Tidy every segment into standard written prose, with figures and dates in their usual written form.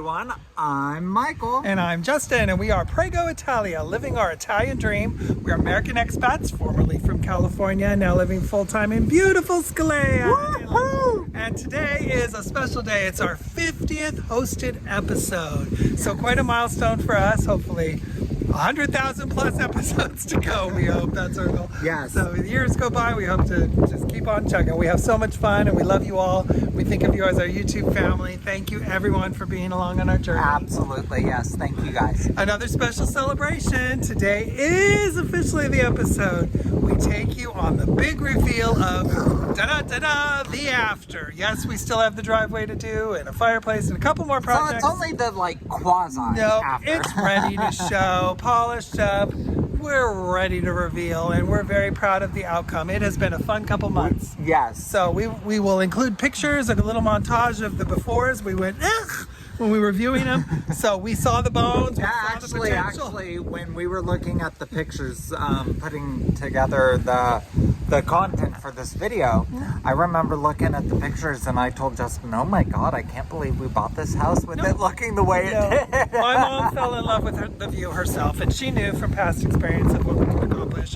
everyone, I'm Michael. And I'm Justin, and we are Prego Italia, living our Italian dream. We are American expats, formerly from California, now living full-time in beautiful Scalea. Woo-hoo! And today is a special day. It's our 50th hosted episode. So quite a milestone for us, hopefully 100,000 plus episodes to go, we hope. That's our goal. Yes. So years go by, we hope to just keep on chugging. We have so much fun and we love you all. We think of you as our YouTube family. Thank you everyone for being along on our journey. Absolutely, yes. Thank you guys. Another special celebration. Today is officially the episode. We take you on the big reveal of da-da-da-da, the after. Yes, we still have the driveway to do and a fireplace and a couple more projects. So it's only the quasi after. It's ready to show, polished up. We're ready to reveal, and we're very proud of the outcome. It has been a fun couple months. Yes. So we will include pictures, like a little montage of the befores. We went, ugh, when we were viewing them. So we saw the bones. We saw the potential. Actually, when we were looking at the pictures, putting together the content for this video, I remember looking at the pictures and I told Justin, oh my God, I can't believe we bought this house with it looking the way it did. My mom fell in love with the view herself, and she knew from past experience of what we could accomplish.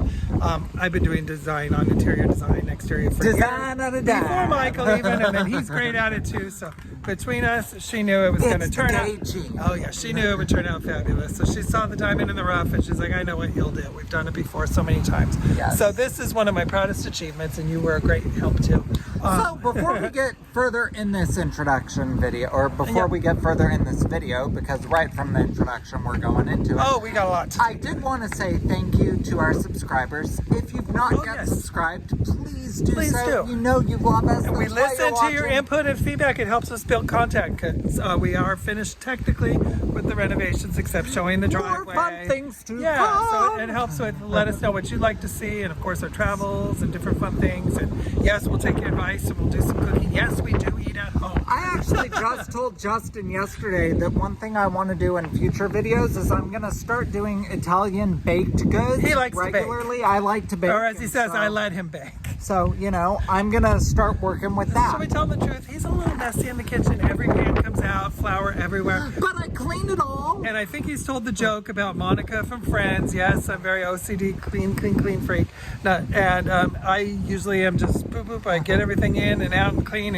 I've been doing design on interior design, exterior for Design on a dime. before Michael even, and then he's great at it too. So between us, she knew it was going to turn out. Oh yeah, she knew it would turn out fabulous. So she saw the diamond in the rough, and she's like, I know what you'll do. We've done it before so many times. Yes. So this is one of my proudest achievements, and you were a great help too. So before we get further in this introduction video, or before we get further in this video, because right from the introduction we're going into it. Oh, we got a lot to do. I did want to say thank you to our subscribers. If you've not yet subscribed, please do so. Do. You know you love us. And we listen to your input and feedback. It helps us build content, because we are finished technically with the renovations, except showing the driveway. More fun things to so it helps with let us know what you'd like to see, and of course our travels and different fun things. And yes, we'll take your advice and we'll do some cooking. Yes, we do eat at home. I actually just told Justin yesterday that one thing I want to do in future videos is I'm going to start doing Italian baked goods. He likes regularly. to bake. I like to bake. Or as he says, I let him bake. So, you know, I'm going to start working with that. Should we tell the truth? He's a little messy in the kitchen. Every pan comes out, flour everywhere. But I cleaned it all. And I think he's told the joke about Monica from Friends. Yes, I'm very OCD, clean freak. I usually am just boop, boop. I get everything in and out and clean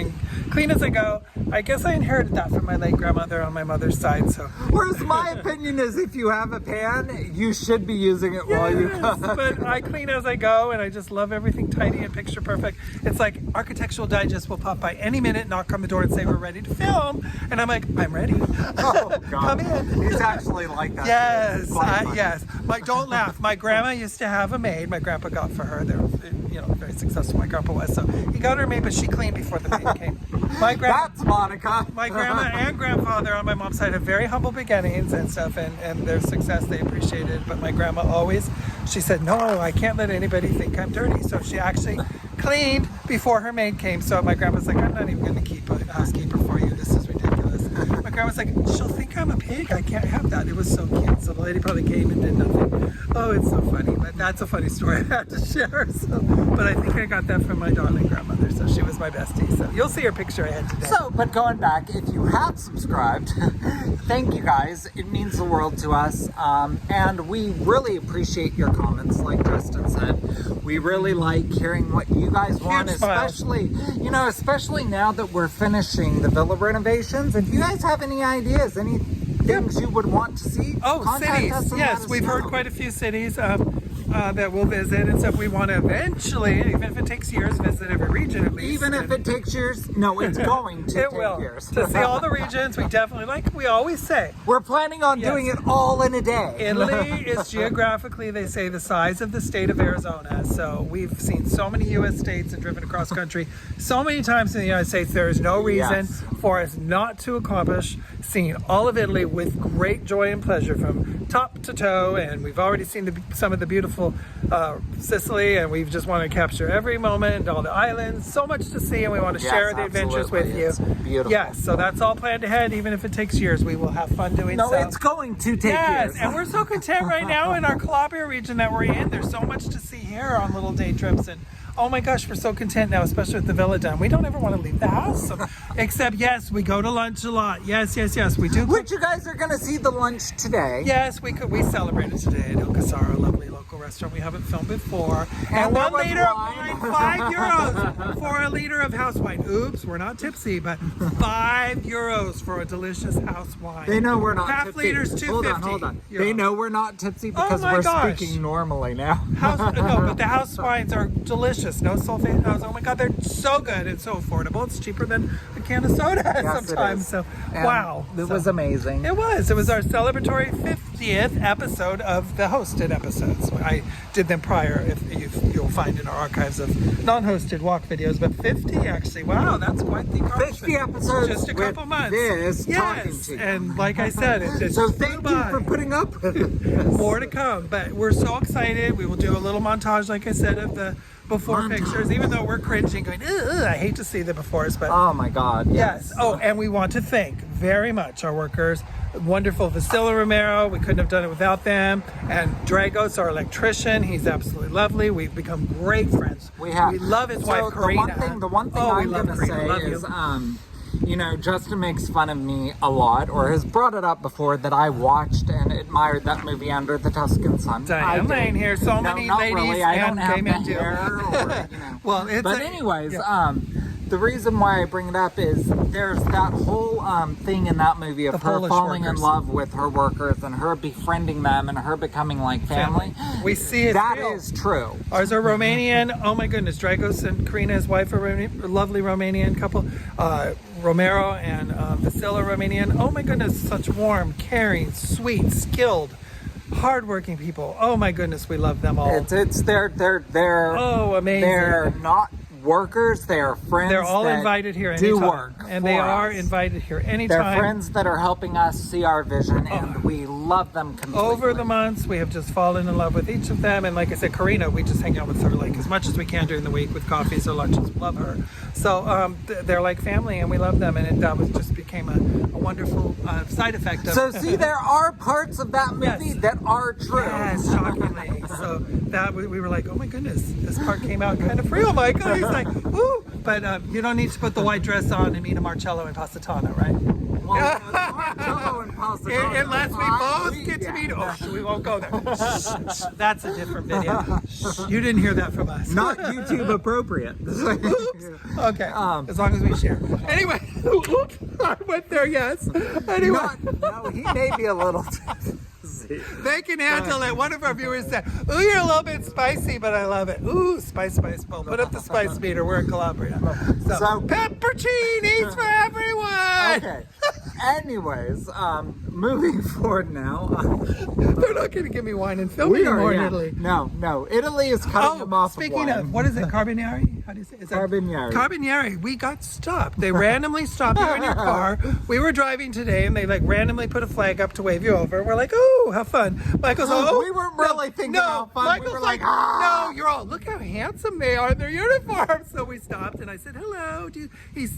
as I go. I guess I inherited that from my late grandmother on my mother's side. So, whereas my opinion is, if you have a pan, you should be using it while you cook. But I clean as I go, and I just love everything tidy and picture perfect. It's like Architectural Digest will pop by any minute, knock on the door, and say we're ready to film, and I'm like, I'm ready. Oh God. Come in. He's actually like that. Yes, yes. Don't laugh. My grandma used to have a maid. My grandpa got for her. They were, very successful. My grandpa was, so he got her a maid, but she cleaned before the maid came. That's Monica. My grandma and grandfather on my mom's side have very humble beginnings and stuff, and their success they appreciated. But my grandma always, she said, no, I can't let anybody think I'm dirty. So she actually cleaned before her maid came. So my grandma's like, I'm not even going to keep a housekeeper for you. This is ridiculous. My grandma's like, she'll think I'm a pig. I can't have that. It was so cute. So the lady probably came and did nothing. Oh, it's so funny. But that's a funny story I had to share. So, but I think I got that from my darling grandmother. So she was my bestie. So you'll see her picture I had today. So, but going back, if you have subscribed, thank you guys. It means the world to us. And we really appreciate your comments, like Justin said. We really like hearing what you guys want, especially now that we're finishing the villa renovations. If you guys have any ideas, any things you would want to see, contact us. Yes, we've heard quite a few cities that we'll visit, and so if we want to eventually, even if it takes years, visit every region at least. Even if it takes years, no, it's going to take years. To see all the regions, we definitely, like we always say, we're planning on doing it all in a day. Italy is geographically, they say, the size of the state of Arizona. So we've seen so many U.S. states and driven across country so many times in the United States. There is no reason for us not to accomplish seeing all of Italy with great joy and pleasure from top to toe. And we've already seen some of the beautiful Sicily, and we just want to capture every moment and all the islands. So much to see, and we want to share the adventures with you. It's beautiful. Yes, so that's all planned ahead. Even if it takes years, we will have fun doing so. No, it's going to take years. And we're so content right now in our Calabria region that we're in. There's so much to see here on little day trips and oh my gosh, we're so content now, especially with the villa done. We don't ever want to leave the house. So, except, yes, we go to lunch a lot. Yes, we do. Which you guys are going to see the lunch today. Yes, we celebrated today at El Casaro, a lovely local restaurant we haven't filmed before. And 1 liter of wine, €5 for a liter of house wine. Oops, we're not tipsy, but €5 for a delicious house wine. They know we're not Half tipsy. liters, $2.50. Hold on. They know we're not tipsy because my we're gosh. speaking normally now. No, but the house wines are delicious. No sulfate. Oh my God, they're so good and so affordable. It's cheaper than a can of soda sometimes. So, and wow. It was amazing. It was. It was our celebratory 50th episode of the hosted episodes. I did them prior, if you'll find in our archives of non-hosted walk videos, but 50 actually. Wow, that's quite the accomplishment. 50 episodes Just a couple with months. This talking Yes, to you. and like I said, it just So flew thank by. you for putting up with it. More to come, but we're so excited. We will do a little montage, like I said, of the before pictures, even though we're cringing, going, ugh, I hate to see the befores, but Oh my God, yes. yes. Oh, and we want to thank very much our workers, wonderful Vasila Romero. We couldn't have done it without them. And Dragos, our electrician, he's absolutely lovely. We've become great friends. We have. We love his wife, the Karina. one thing we I'm love going to Karina. say Love is, you. you know, Justin makes fun of me a lot, or has brought it up before, that I watched and admired that movie Under the Tuscan Sun. Diane Lane here. So No, many not ladies really. I and don't have gay the men do. hair, or, you know. Well, it's But a- anyways, yeah. The reason why I bring it up is there's that whole thing in that movie of The her Polish falling in workers. love with her workers and her befriending them and her becoming like family. We see it. That real. is true. Ours are Romanian. Oh my goodness, Dragos and Karina, his wife, are a lovely Romanian couple. Romero and Vasila, Romanian. Oh my goodness, such warm, caring, sweet, skilled, hardworking people. Oh my goodness, we love them all. They're Oh, amazing. They're not workers, they are friends. They're all that invited here do anytime. work And for they are us. invited here anytime. They're friends that are helping us see our vision, and we love them completely. Over the months, we have just fallen in love with each of them. And like I said, Karina, we just hang out with her like as much as we can during the week with coffees or lunches. Love her. So they're like family, and we love them. And that was just became a wonderful side effect of So see, there are parts of that movie Yes. that are true. Yes, shockingly. So that we were like, oh my goodness, this part came out kind of real, Michael. He's like, ooh. But you don't need to put the white dress on and eat a Marcello and Positano, right? Well, Marcello and Positano. Unless we both get to meet. Oh, we won't go there. That's a different video. You didn't hear that from us. Not YouTube appropriate. Okay. As long as we share. Anyway, oops, I went there. Yes. Anyway. No, he may be a little They can handle it. One of our viewers said, ooh, you're a little bit spicy, but I love it. Ooh, spice. Well, put up the spice meter. We're in Calabria. So pepperoncinis for everyone. Okay. Anyways, moving forward now. They're not going to give me wine and film We are anymore in yeah. Italy. No. Italy is cutting them off. Speaking of, of, what is it? Carbonieri? How do you say it? Is that- Carbonieri. Carbonieri. We got stopped. They randomly stopped you in your car. We were driving today, and they like randomly put a flag up to wave you over. We're like, oh, have fun. Michael's all, oh, We weren't really thinking no. how fun. Michael's We were like, no, you're all, look how handsome they are in their uniforms. So we stopped, and I said, hello.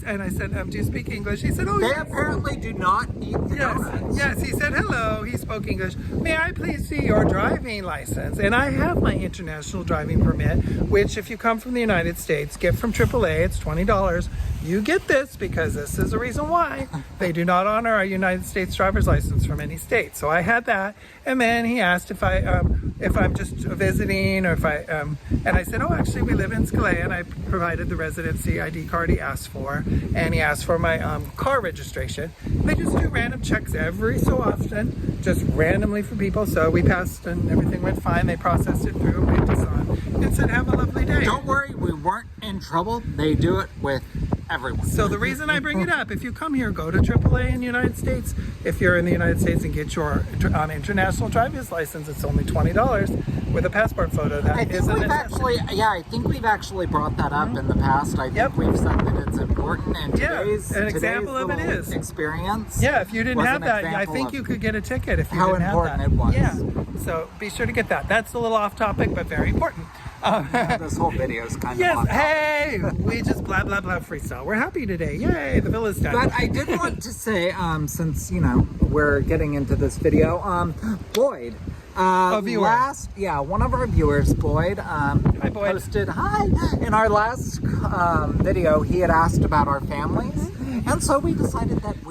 And I said, do you speak English? He said, oh, They yes. apparently do not eat the donuts. Yes, he said hello. He spoke English. May I please see your driving license? And I have my international driving permit, which if you come from the United States, get from AAA, it's $20. You get this because this is the reason why they do not honor our United States driver's license from any state. So I had that, and then he asked if I'm just visiting or if and I said, oh, actually we live in Scalea, and I provided the residency ID card he asked for, and he asked for my car registration. They just do random checks every so often, just randomly for people. So we passed and everything went fine. They processed it through, waved us on, and said, have a lovely day. Don't worry, we weren't in trouble. They do it with everyone. So the reason I bring it up, if you come here, go to AAA in the United States. If you're in the United States and get your international driver's license, it's only $20 with a passport photo. That I think we've actually brought that up in the past. I think we've said that it's important, and today's an example of it is experience. Yeah, if you didn't was have an that, I example think of you could get a ticket if you how didn't have that. important it was. Yeah, so be sure to get that. That's a little off topic, but very important. This whole video is kind of Yes, off topic. hey, we just blah, blah, blah freestyle. We're happy today. Yay, the villa's done. But I did want to say, since, we're getting into this video, Boyd, viewer. One of our viewers, Boyd, Boyd. posted hi in our last video. He had asked about our families, and so we decided that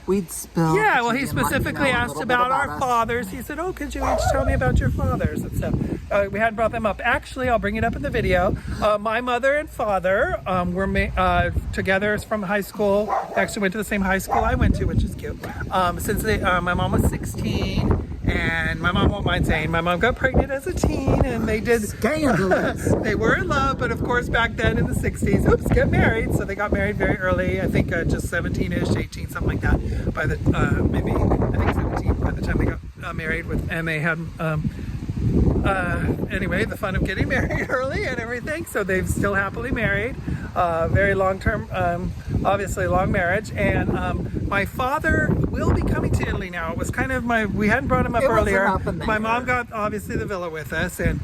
we'd spill. Yeah, well, he specifically asked about our fathers. He said, "Oh, could you each tell me about your fathers and stuff?" We hadn't brought them up. Actually, I'll bring it up in the video. My mother and father were together from high school. Actually, went to the same high school I went to, which is cute. Since my mom was 16. And my mom won't mind saying my mom got pregnant as a teen, and they did scandalous. They were in love, but of course back then in the 60s, get married. So they got married very early. I think just 17ish, 18, something like that. By the maybe I think 17 by the time they got married and they had anyway the fun of getting married early and everything. So they've still happily married. Very long-term, obviously long marriage, and my father will be coming to Italy now. It was kind of we hadn't brought him up earlier. My mom got obviously the villa with us, and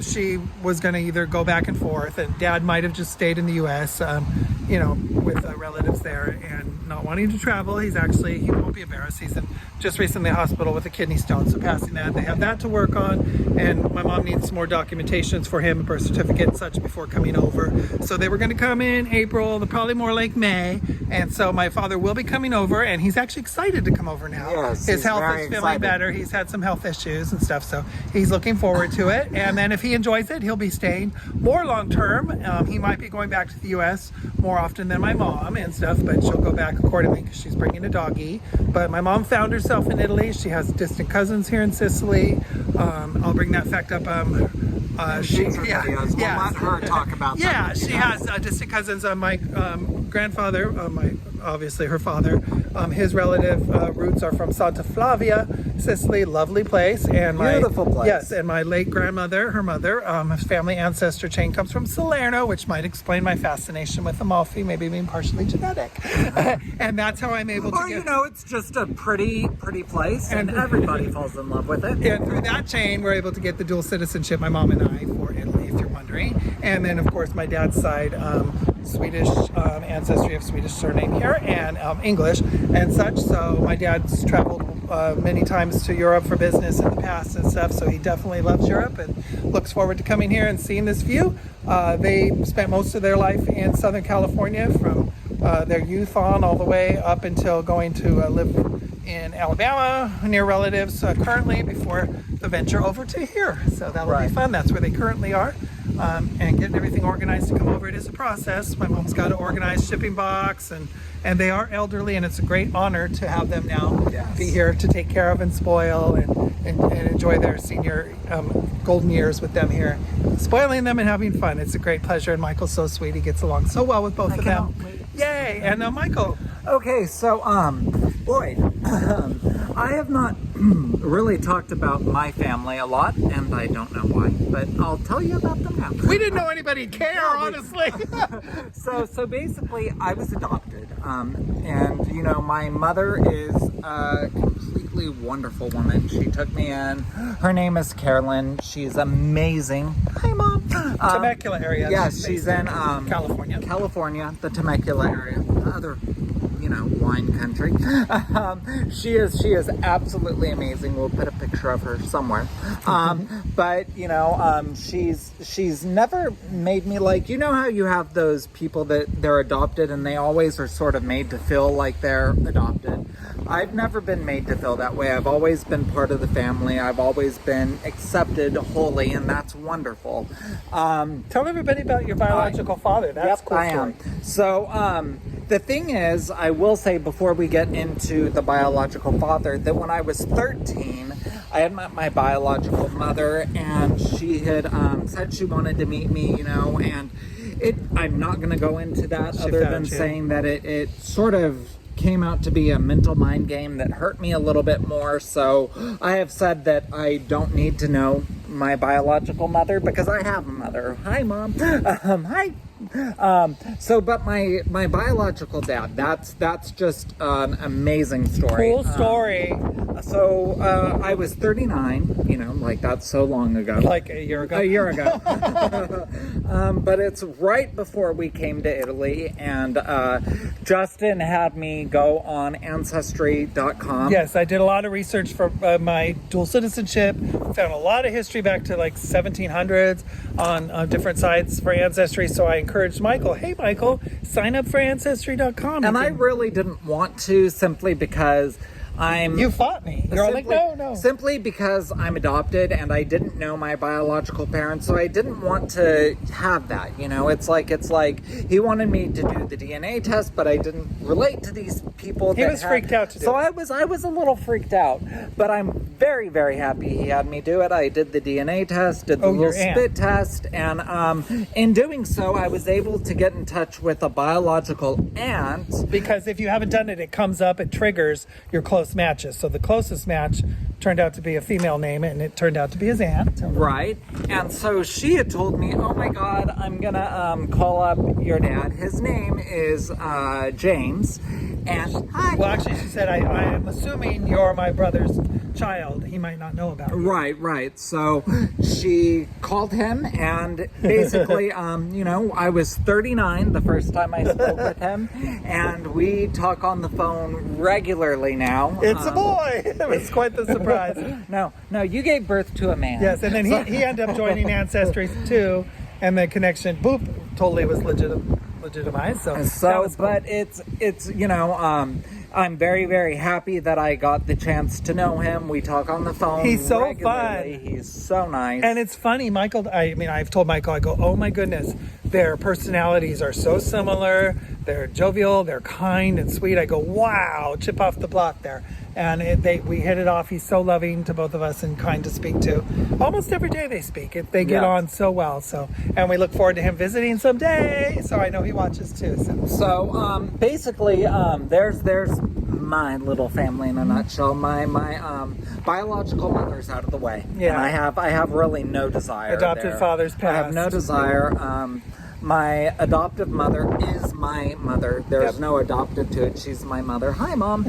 she was going to either go back and forth, and Dad might have just stayed in the U.S. With relatives there and not wanting to travel. He won't be embarrassed. He's just recently in the hospital with a kidney stone, so passing that. They have that to work on, and my mom needs more documentations for him, a birth certificate and such, before coming over. So they were going to come in April, probably more like May, and so my father will be coming over, and he's actually excited to come over now. Yes, his health is feeling better. He's had some health issues and stuff, so he's looking forward to it. And then if he enjoys it, he'll be staying more long term. He might be going back to the U.S. more often than my mom and stuff, but she'll go back accordingly because she's bringing a doggy. But my mom found herself in Italy. She has distant cousins here in Sicily. I'll bring that fact up. We'll let her talk about that. Yeah, she has distant cousins. My grandfather, obviously her father, his relative roots are from Santa Flavia, Sicily, lovely place. And beautiful place. Yes, and my late grandmother, her mother, his family ancestor chain comes from Salerno, which might explain my fascination with Amalfi, maybe being partially genetic. And that's how I'm able to get... it's just a pretty place, and everybody falls in love with it. And through that chain, we're able to get the dual citizenship, my mom and I, for Italy, if you're wondering. And then, of course, my dad's side, Swedish ancestry of Swedish surname here, and English and such. So my dad's traveled many times to Europe for business in the past and stuff, so he definitely loves Europe and looks forward to coming here and seeing this view. They spent most of their life in Southern California, from their youth on all the way up until going to live in Alabama near relatives currently, before the venture over to here. So that'll be fun. That's where they currently are. And getting everything organized to come over, it is a process. My mom's got to organize shipping box, and they are elderly, and it's a great honor to have them now be here to take care of and spoil and enjoy their senior golden years with them here, spoiling them and having fun. It's a great pleasure, and Michael's so sweet. He gets along so well with both of them. Yay! And Michael. Okay, so Boyd, I have not really talked about my family a lot, and I don't know why, but I'll tell you about them now. We didn't know anybody care, honestly. So basically, I was adopted, and my mother is a completely wonderful woman. She took me in. Her name is Carolyn. She's amazing. Hi, Mom. Temecula area. Yes, she's in California, the Temecula area, other wine country. She is absolutely amazing. We'll put a picture of her somewhere. But she's never made me like, how you have those people that they're adopted and they always are sort of made to feel like they're adopted. I've never been made to feel that way. I've always been part of the family. I've always been accepted wholly, and that's wonderful. Tell everybody about your biological father. That's cool. I am. So the thing is, I will say before we get into the biological father, that when I was 13, I had met my biological mother, and she had said she wanted to meet me, and I'm not going to go into that other than saying that it sort of came out to be a mental mind game that hurt me a little bit more. So I have said that I don't need to know my biological mother because I have a mother. Hi, Mom. Hi, But my biological dad, that's just an amazing story. Cool story. I was 39, like that's so long ago. Like a year ago. A year ago. But it's right before we came to Italy, and Justin had me go on Ancestry.com. Yes, I did a lot of research for my dual citizenship. Found a lot of history back to like 1700s on different sites for Ancestry. So I encouraged Michael, hey Michael, sign up for Ancestry.com. And I really didn't want to, simply because You fought me. You're like, no. Simply because I'm adopted and I didn't know my biological parents, so I didn't want to have that. It's like he wanted me to do the DNA test, but I didn't relate to these people. He was freaked out to do it. So I was a little freaked out, but I'm very, very happy he had me do it. I did the DNA test, did the little spit test, and in doing so, I was able to get in touch with a biological aunt. Because if you haven't done it, it comes up, it triggers your close matches. So the closest match turned out to be a female name, and it turned out to be his aunt. Right. And so she had told me, oh my God, I'm gonna call up your dad. His name is James. And hi. Well, actually, she said, I am assuming you're my brother's child. He might not know about it. Right. So she called him, and basically, I was 39 the first time I spoke with him, and we talk on the phone regularly now. It's a boy. It was quite the surprise. No, you gave birth to a man. Yes, and then he ended up joining Ancestry too, and the connection, boop, totally was legitimized. But it's I'm very, very happy that I got the chance to know him. We talk on the phone. He's so regularly. fun. He's so nice. And it's funny, Michael, I've told Michael, I go, oh my goodness, their personalities are so similar. They're jovial, they're kind and sweet. I go, wow, chip off the block there. And we hit it off. He's so loving to both of us and kind to speak to. Almost every day they speak. They get on so well. And we look forward to him visiting someday. So I know he watches too. So basically, there's my little family in a nutshell. My biological mother's out of the way. Yeah. And I have really no desire. Adopted father's passed. I have no desire. My adoptive mother is my mother. There's no adopted to it. She's my mother. Hi, Mom.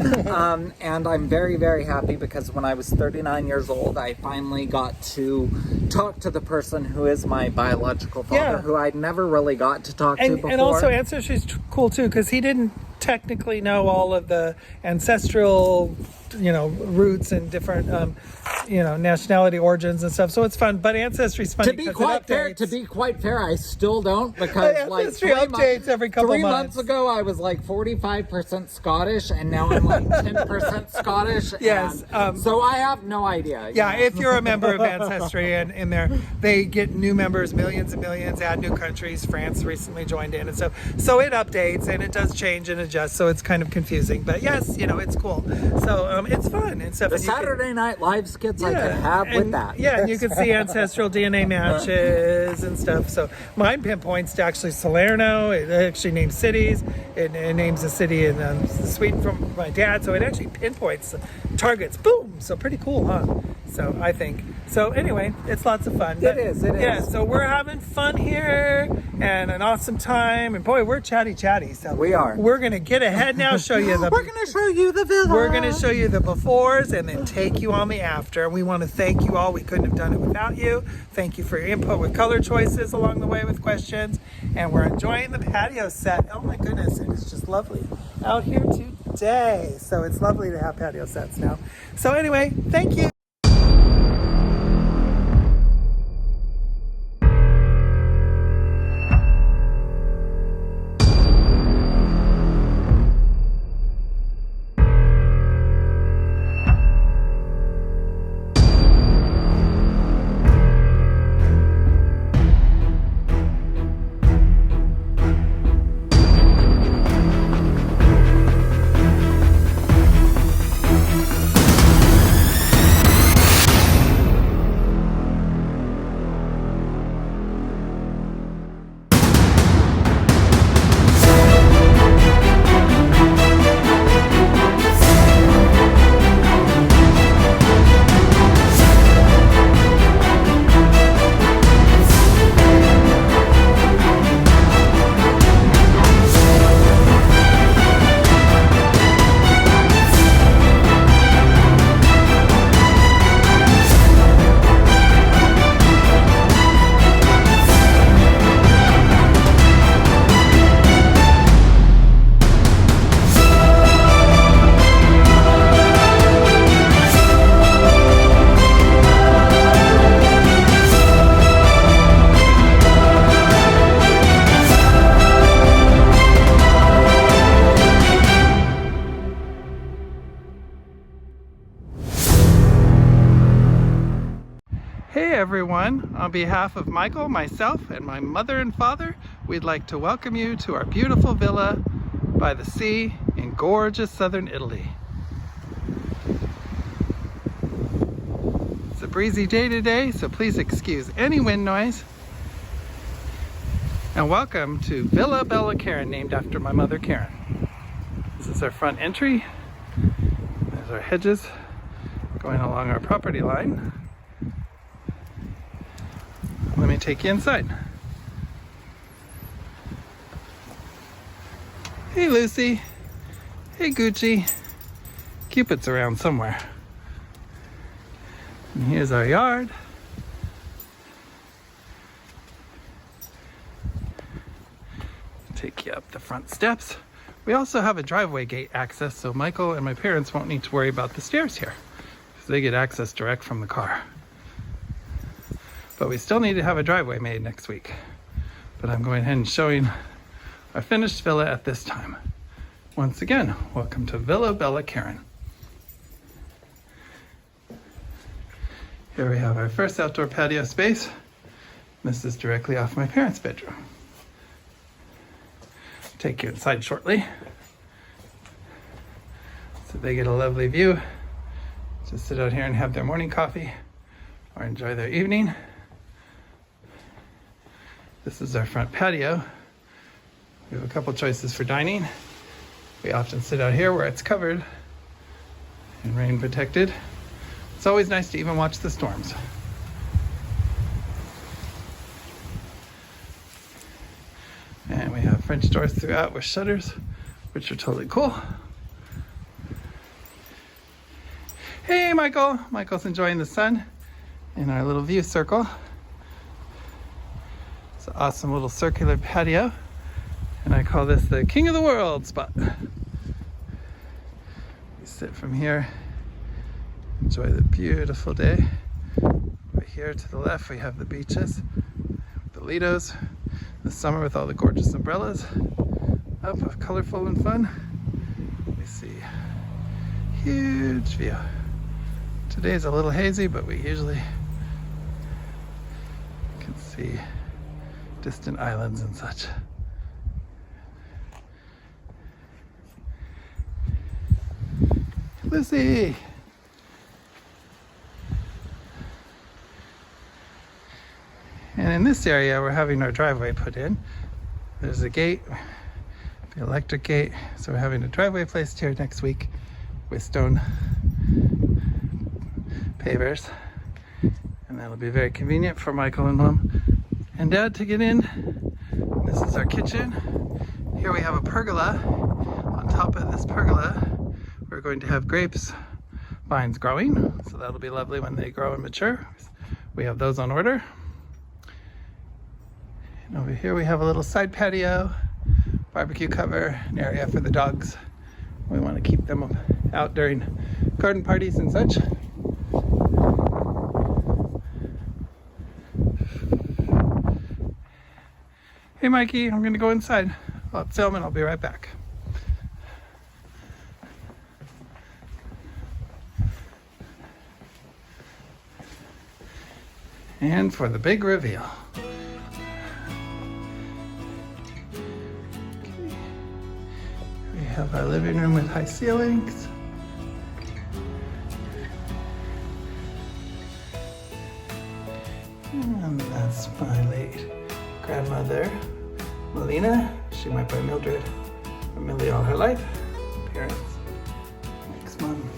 And I'm very, very happy because when I was 39 years old, I finally got to talk to the person who is my biological father, who I'd never really got to talk to before. And also, Ancestry's cool too, because he didn't technically know all of the ancestral roots and different nationality origins and stuff, so it's fun. But Ancestry's fun. To be quite fair, I still don't, because Ancestry updates every couple months. 3 months ago I was like 45% Scottish, and now I'm like 10% Scottish. Yes. So I have no idea. Yeah, if you're a member of Ancestry, and in there they get new members, millions and millions, add new countries. France recently joined in and stuff. So it updates and it does change and adjust. So it's kind of confusing, but yes, it's cool. So it's fun and stuff. The Saturday Night Live skits I could have with that. Yeah, and you can see ancestral DNA matches and stuff. So mine pinpoints to actually Salerno. It actually names cities. It names a city in Sweden from my dad. So it actually pinpoints targets. Boom. So pretty cool, huh? So I think. So anyway, it's lots of fun. It is. Yeah, so we're having fun here and an awesome time. And boy, we're chatty. So we are. We're going to get ahead now, show you the... We're going to show you the villa. We're going to show you the befores and then take you on the after. And we want to thank you all. We couldn't have done it without you. Thank you for your input with color choices along the way with questions. And we're enjoying the patio set. Oh my goodness, and it's just lovely out here today. So it's lovely to have patio sets now. So anyway, thank you. Hey everyone, on behalf of Michael, myself, and my mother and father, we'd like to welcome you to our beautiful villa by the sea in gorgeous southern Italy. It's a breezy day today, so please excuse any wind noise. And welcome to Villa Bella Karen, named after my mother Karen. This is our front entry. There's our hedges going along our property line. Let me take you inside. Hey Lucy. Hey Gucci. Cupid's around somewhere. And here's our yard. Take you up the front steps. We also have a driveway gate access, so Michael and my parents won't need to worry about the stairs here, because they get access direct from the car. But we still need to have a driveway made next week. But I'm going ahead and showing our finished villa at this time. Once again, welcome to Villa Bella Karen. Here we have our first outdoor patio space. This is directly off my parents' bedroom. Take you inside shortly, so they get a lovely view. Just sit out here and have their morning coffee or enjoy their evening. This is our front patio. We have a couple choices for dining. We often sit out here where it's covered and rain protected. It's always nice to even watch the storms. And we have French doors throughout with shutters, which are totally cool. Hey Michael! Michael's enjoying the sun in our little view circle. It's an awesome little circular patio, and I call this the king of the world spot. We sit from here, enjoy the beautiful day. Right here to the left we have the beaches, the Lidos, the summer with all the gorgeous umbrellas. Up, colorful and fun. We see huge view. Today's a little hazy, but we usually can see distant islands and such. Lucy! And in this area, we're having our driveway put in. There's a gate, the electric gate. So we're having a driveway placed here next week with stone pavers. And that'll be very convenient for Michael and Mom and Dad to get in. This is our kitchen. Here we have a pergola. On top of this pergola, we're going to have grapes vines growing. So that'll be lovely when they grow and mature. We have those on order. And over here we have a little side patio, barbecue cover, an area for the dogs. We want to keep them out during garden parties and such. Hey Mikey, I'm gonna go inside. I'll film and I'll be right back. And for the big reveal. Okay. We have our living room with high ceilings. And that's my late grandmother, Melina. She went by Mildred or Millie all her life. Parents, ex-mom.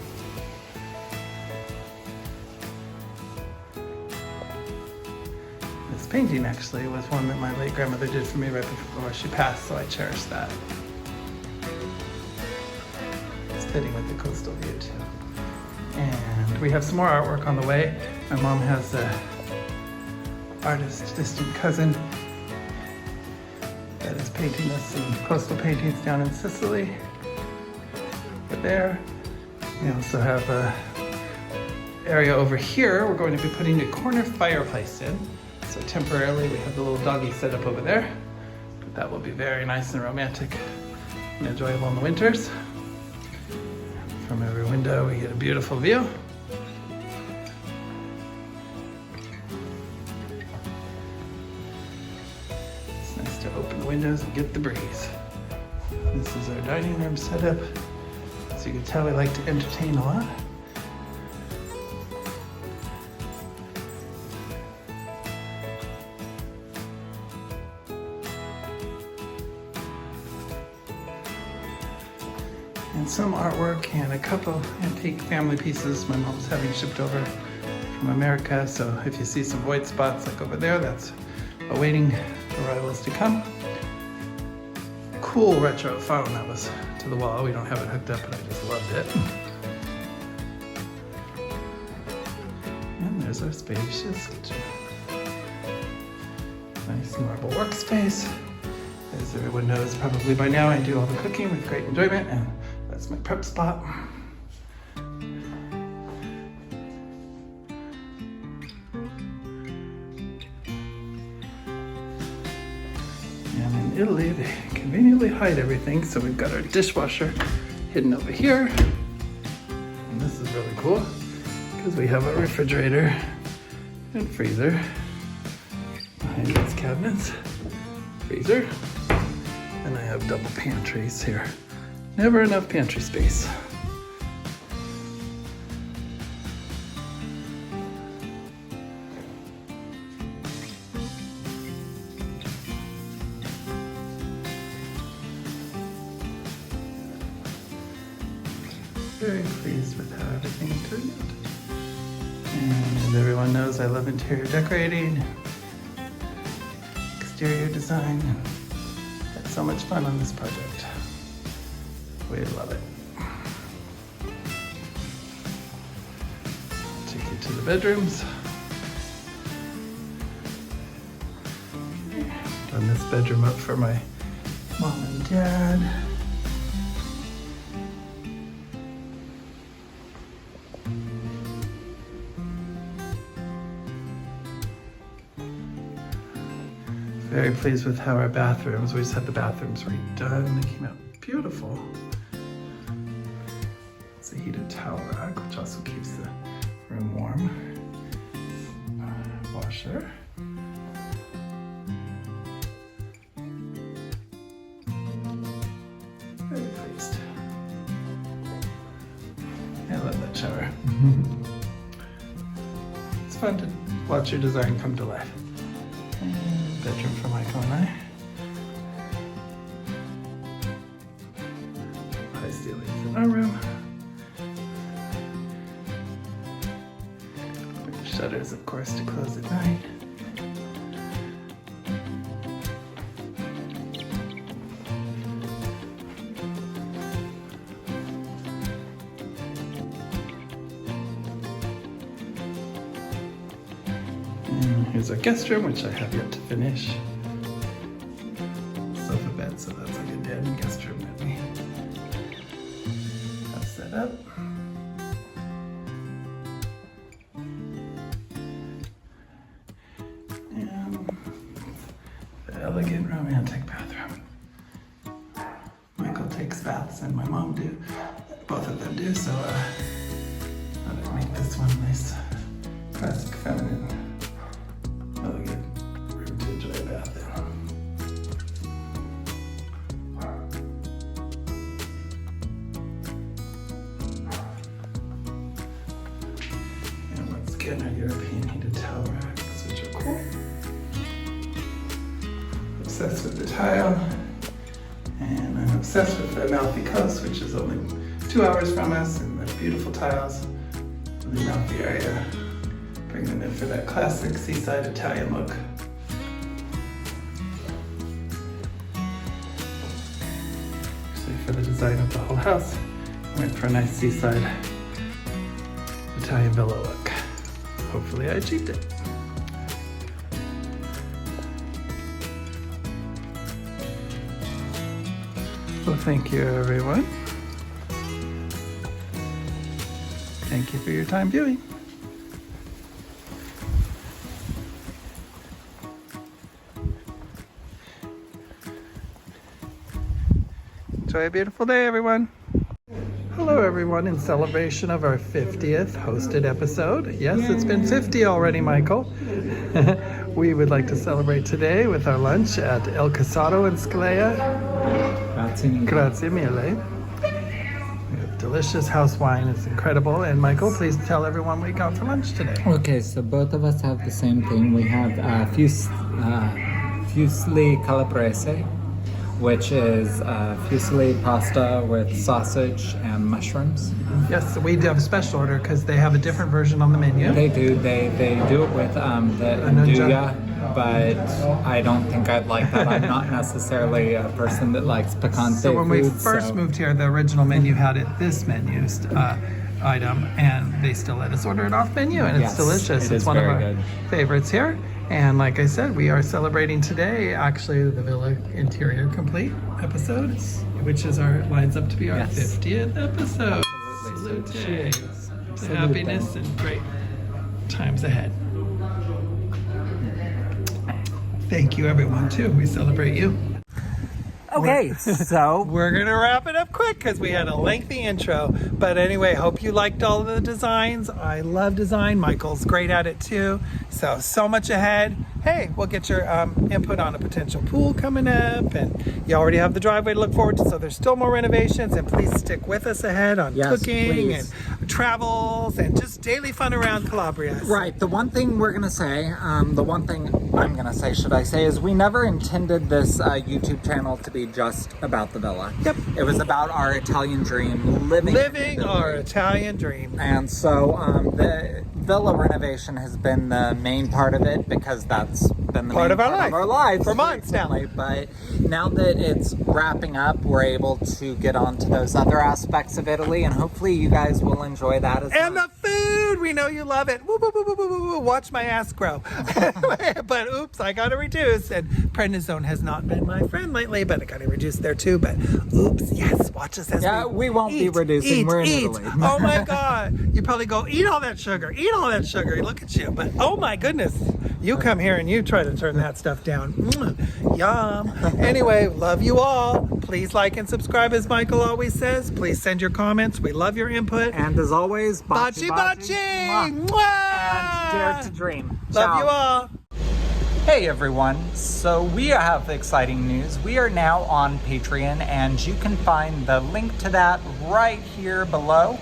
This painting actually was one that my late grandmother did for me right before she passed, so I cherish that. It's fitting with the coastal view too. And we have some more artwork on the way. My mom has a artist, distant cousin, that is painting us some coastal paintings down in Sicily. Over there. We also have a area over here. We're going to be putting a corner fireplace in. So temporarily we have the little doggy set up over there. But that will be very nice and romantic and enjoyable in the winters. From every window we get a beautiful view. windows and get the breeze. This is our dining room setup. So you can tell we like to entertain a lot. And some artwork and a couple antique family pieces my mom's having shipped over from America. So if you see some void spots like over there, that's awaiting arrivals to come. Cool retro phone that was to the wall. We don't have it hooked up, but I just loved it. And there's our spacious kitchen. Nice marble workspace. As everyone knows probably by now, I do all the cooking with great enjoyment, and that's my prep spot. And in Italy, they conveniently hide everything, so we've got our dishwasher hidden over here. And this is really cool, because we have a refrigerator and freezer behind these cabinets. Freezer. And I have double pantries here. Never enough pantry space. Very pleased with how everything turned out. And as everyone knows, I love interior decorating, exterior design. Had so much fun on this project. We love it. Take you to the bedrooms. Done this bedroom up for my mom and dad. Very pleased with how our bathrooms, we just had the bathrooms redone. They came out beautiful. It's a heated towel rack, which also keeps the room warm. Washer. Very pleased. I love that shower. It's fun to watch your design come to life. Bedroom for Michael and I. High ceilings in our room. Shutters, of course, to close at night. Here's our guest room, which I have yet to finish. Sofa bed, so that's like a dead guest room that we have set up. And the elegant romantic bathroom. Michael takes baths and my mom do. Both of them do, so I'm gonna make this one nice, classic feminine. Room to enjoy a bath in. And once again, our European heated towel racks, which are cool. Obsessed with the tile. And I'm obsessed with the Amalfi Coast, which is only 2 hours from us, and the beautiful tiles in the Amalfi area. Bring them in for that classic seaside Italian look. Actually, for the design of the whole house, I went for a nice seaside Italian villa look. Hopefully I achieved it. Well, thank you, everyone. Thank you for your time viewing. Enjoy a beautiful day, everyone. Hello, everyone, in celebration of our 50th hosted episode. Yes, it's been 50 already, Michael. We would like to celebrate today with our lunch at El Casado in Scalea. Grazie mille. Delicious house wine. It's incredible. And Michael, please tell everyone what we got for lunch today. Okay, so both of us have the same thing. We have fusilli calabrese, which is fusilli pasta with sausage and mushrooms. Yes, we do have a special order because they have a different version on the menu. They do. They do it with the andouille, but I don't think I'd like that. I'm not necessarily a person that likes picante So when we food, first moved here, the original menu had this menu item, and they still let us order it off menu, and it's Yes, delicious. it It's is one of very our good. favorites here. And like I said, we are celebrating today, actually, the Villa Interior Complete episode, which lines up to be our Yes. 50th episode. Absolutely. So Salute cheers. to Salute happiness them. and great times ahead. Thank you, everyone, too. We celebrate you. Okay, so We're going to wrap it up quick because we had a lengthy intro. But anyway, hope you liked all of the designs. I love design. Michael's great at it too. So much ahead. Hey, we'll get your input on a potential pool coming up. And you already have the driveway to look forward to. So there's still more renovations. And please stick with us ahead on Yes, cooking please. and travels and just daily fun around Calabria. right, the one thing we're gonna say, the one thing I'm gonna say, should I say, is we never intended this YouTube channel to be just about the villa. Yep. It was about our Italian dream, living Our Italian dream. And so the villa renovation has been the main part of it because that's been the Part main of our part life. of our lives For months now. recently. But now that it's wrapping up, we're able to get on to those other aspects of Italy, and hopefully you guys will enjoy that as And well. the food, we know you love it. Woo, woo, woo, woo, woo, woo, woo. Watch my ass grow. But oops, I got to reduce. And prednisone has not been my friend lately, but I got to reduce there too. But oops, yes, watch us as Yeah, we won't be reducing. We're in Italy. Oh my God. You probably go, eat all that sugar, eat all that sugar. Look at you. But oh my goodness, you come here and you try to turn that stuff down. Yum. Anyway, love you all. Please like and subscribe, as Michael always says. Please send your comments. We love your input. And as always, Baci Baci! Mwah. Mwah! And dare to dream. Love Ciao. you all. Hey everyone, so we have exciting news. We are now on Patreon, and you can find the link to that right here below.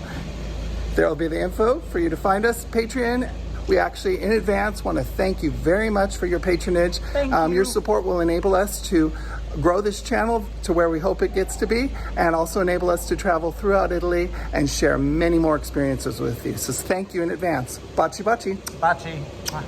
There will be the info for you to find us. Patreon. We actually, in advance, want to thank you very much for your patronage. Thank you. Your support will enable us to grow this channel to where we hope it gets to be, and also enable us to travel throughout Italy and share many more experiences with you. So thank you in advance. Baci Baci. Baci. Mwah.